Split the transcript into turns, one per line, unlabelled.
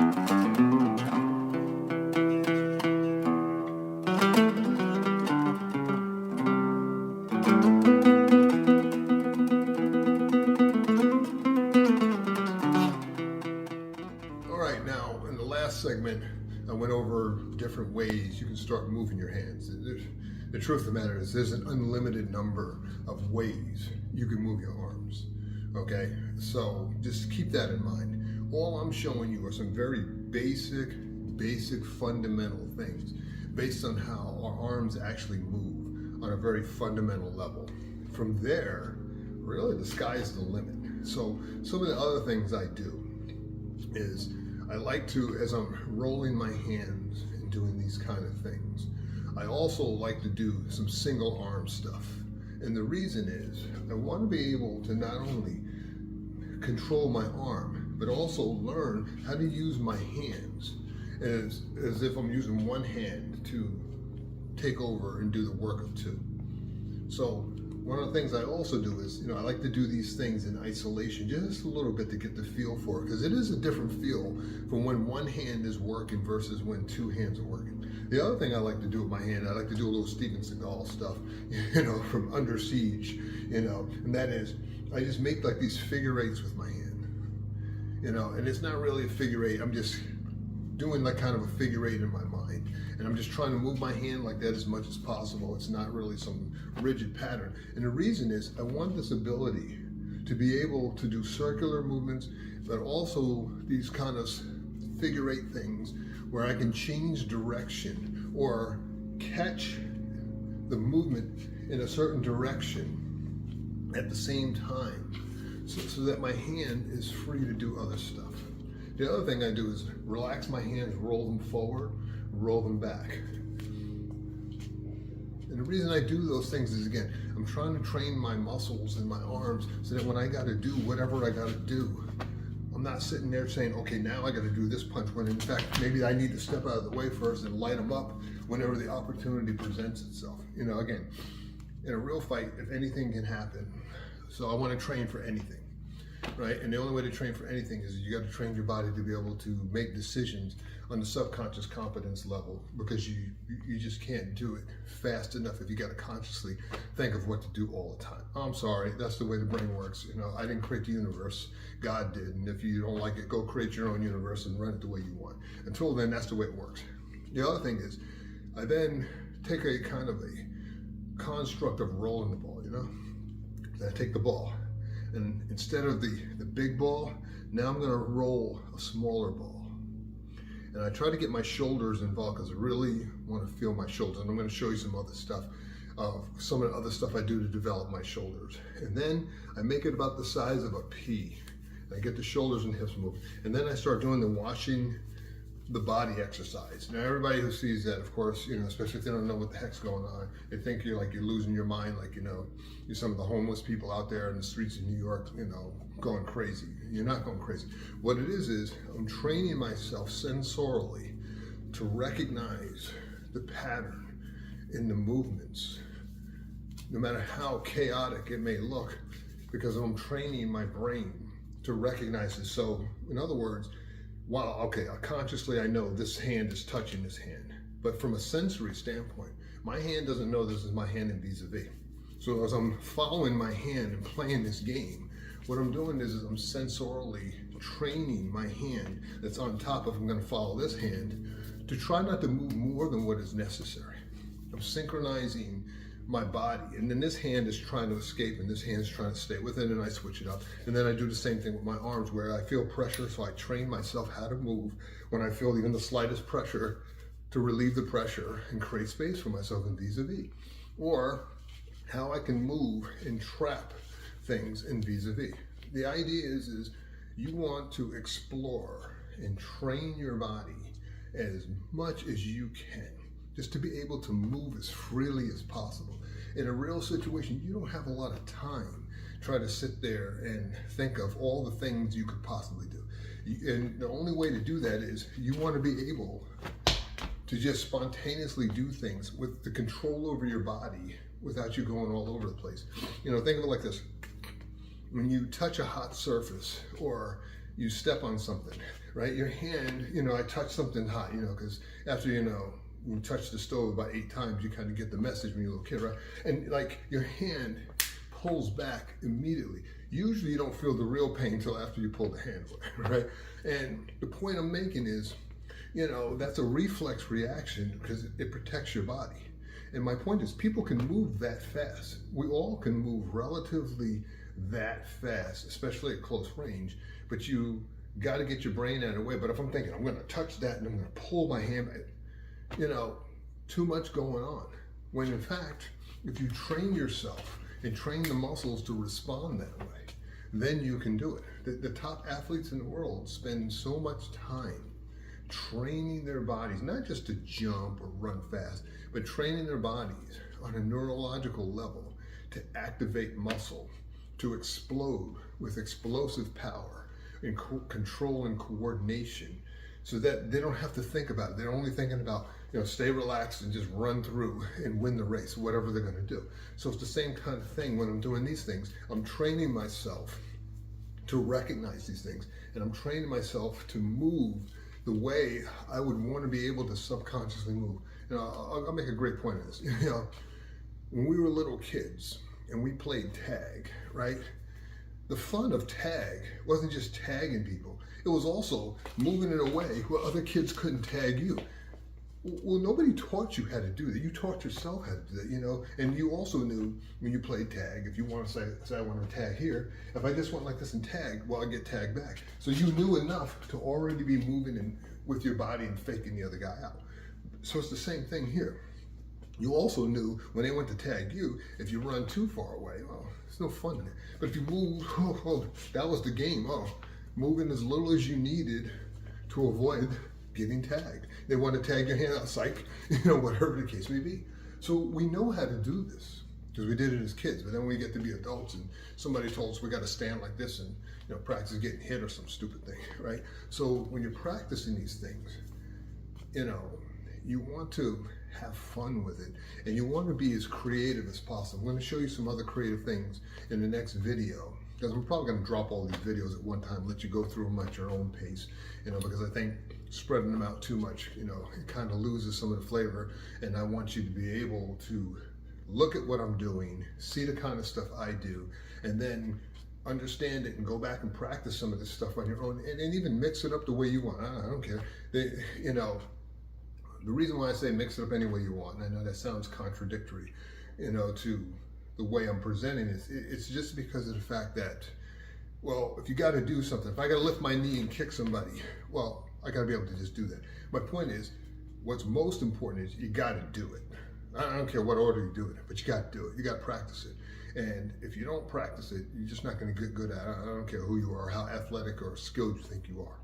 All right, now in the last segment, I went over different ways you can start moving your hands. The truth of the matter is there's an unlimited number of ways you can move your arms, okay? So just keep that in mind. All I'm showing you are some very basic fundamental things based on how our arms actually move on a very fundamental level. From there, really the sky is the limit. So some of the other things I do is I like to, as I'm rolling my hands and doing these kind of things, I also like to do some single arm stuff. And the reason is I want to be able to not only control my arm, but also learn how to use my hands as if I'm using one hand to take over and do the work of two. So one of the things I also do is, I like to do these things in isolation just a little bit to get the feel for it, because it is a different feel from when one hand is working versus when two hands are working. The other thing I like to do with my hand, I like to do a little Steven Seagal stuff, from Under Siege, and that is, I just make like these figure eights with my hand, and it's not really a figure eight, I'm just doing like kind of a figure eight in my mind. And I'm just trying to move my hand like that as much as possible. It's not really some rigid pattern. And the reason is I want this ability to be able to do circular movements, but also these kind of figure eight things where I can change direction or catch the movement in a certain direction at the same time, so that my hand is free to do other stuff. The other thing I do is relax my hands, roll them forward, roll them back. And the reason I do those things is, again, I'm trying to train my muscles in my arms so that when I got to do whatever I got to do, I'm not sitting there saying, okay, now I got to do this punch, when in fact, maybe I need to step out of the way first and light them up whenever the opportunity presents itself. Again, in a real fight, if anything can happen. So I want to train for anything. Right? And the only way to train for anything is you got to train your body to be able to make decisions on the subconscious competence level, because you just can't do it fast enough if you got to consciously think of what to do all the time. I'm sorry, that's the way the brain works. I didn't create the universe, God did, and if you don't like it, go create your own universe and run it the way you want. Until then, that's the way it works. The other thing is, I then take a kind of a construct of rolling the ball, I take the ball, and instead of the big ball, now I'm gonna roll a smaller ball. And I try to get my shoulders involved because I really want to feel my shoulders. And I'm gonna show you some other stuff, some of the other stuff I do to develop my shoulders. And then I make it about the size of a pea. I get the shoulders and hips moving. And then I start doing the washing the body exercise. Now everybody who sees that, of course, especially if they don't know what the heck's going on, they think you're losing your mind, you're some of the homeless people out there in the streets of New York, going crazy. You're not going crazy. What it is I'm training myself sensorially to recognize the pattern in the movements, no matter how chaotic it may look, because I'm training my brain to recognize it. So in other words, wow, okay, consciously I know this hand is touching this hand, but from a sensory standpoint, my hand doesn't know this is my hand in vis-a-vis. So as I'm following my hand and playing this game, what I'm doing is I'm sensorially training my hand that's on top of, I'm gonna follow this hand, to try not to move more than what is necessary. I'm synchronizing my body, and then this hand is trying to escape and this hand's trying to stay with it, and I switch it up. And then I do the same thing with my arms, where I feel pressure, so I train myself how to move when I feel even the slightest pressure, to relieve the pressure and create space for myself in vis-a-vis. Or how I can move and trap things in vis-a-vis. The idea is you want to explore and train your body as much as you can, just to be able to move as freely as possible. In a real situation, you don't have a lot of time try to sit there and think of all the things you could possibly do. And the only way to do that is you want to be able to just spontaneously do things with the control over your body without you going all over the place. Think of it like this. When you touch a hot surface or you step on something, right? Your hand, I touch something hot, because after, you touch the stove about 8 times, you kind of get the message when you're a little kid, right? And like your hand pulls back immediately. Usually you don't feel the real pain until after you pull the hand away, right? And the point I'm making is, that's a reflex reaction because it protects your body. And my point is, people can move that fast. We all can move relatively that fast, especially at close range, but you got to get your brain out of the way. But if I'm thinking, I'm going to touch that and I'm going to pull my hand back, too much going on. When in fact, if you train yourself and train the muscles to respond that way, then you can do it. The top athletes in the world spend so much time training their bodies, not just to jump or run fast, but training their bodies on a neurological level to activate muscle, to explode with explosive power and control and coordination, so that they don't have to think about it. They're only thinking about, stay relaxed and just run through and win the race, whatever they're going to do. So it's the same kind of thing when I'm doing these things. I'm training myself to recognize these things, and I'm training myself to move the way I would want to be able to subconsciously move. I'll make a great point of this. When we were little kids and we played tag, right? The fun of tag wasn't just tagging people. It was also moving it away where other kids couldn't tag you. Well, nobody taught you how to do that. You taught yourself how to do that, and you also knew when you played tag, if you want to say I want to tag here, if I just went like this and tag, well, I get tagged back. So you knew enough to already be moving in with your body and faking the other guy out. So it's the same thing here. You also knew when they went to tag you, if you run too far away, well, it's no fun in it. But if you move, that was the game. Moving as little as you needed to avoid getting tagged. They want to tag your hand out, psych, whatever the case may be. So we know how to do this because we did it as kids, but then we get to be adults and somebody told us we got to stand like this and practice getting hit or some stupid thing, right? So when you're practicing these things, you want to have fun with it and you want to be as creative as possible. I'm going to show you some other creative things in the next video, because I'm probably going to drop all these videos at one time, let you go through them at your own pace, because I think spreading them out too much, it kind of loses some of the flavor. And I want you to be able to look at what I'm doing, see the kind of stuff I do, and then understand it and go back and practice some of this stuff on your own and even mix it up the way you want. I don't care. The reason why I say mix it up any way you want, and I know that sounds contradictory, to the way I'm presenting it, it's just because of the fact that, well, if you got to do something, if I got to lift my knee and kick somebody, well, I got to be able to just do that. My point is, what's most important is you got to do it. I don't care what order you do it, but you got to do it. You got to practice it. And if you don't practice it, you're just not going to get good at it. I don't care who you are, how athletic or skilled you think you are.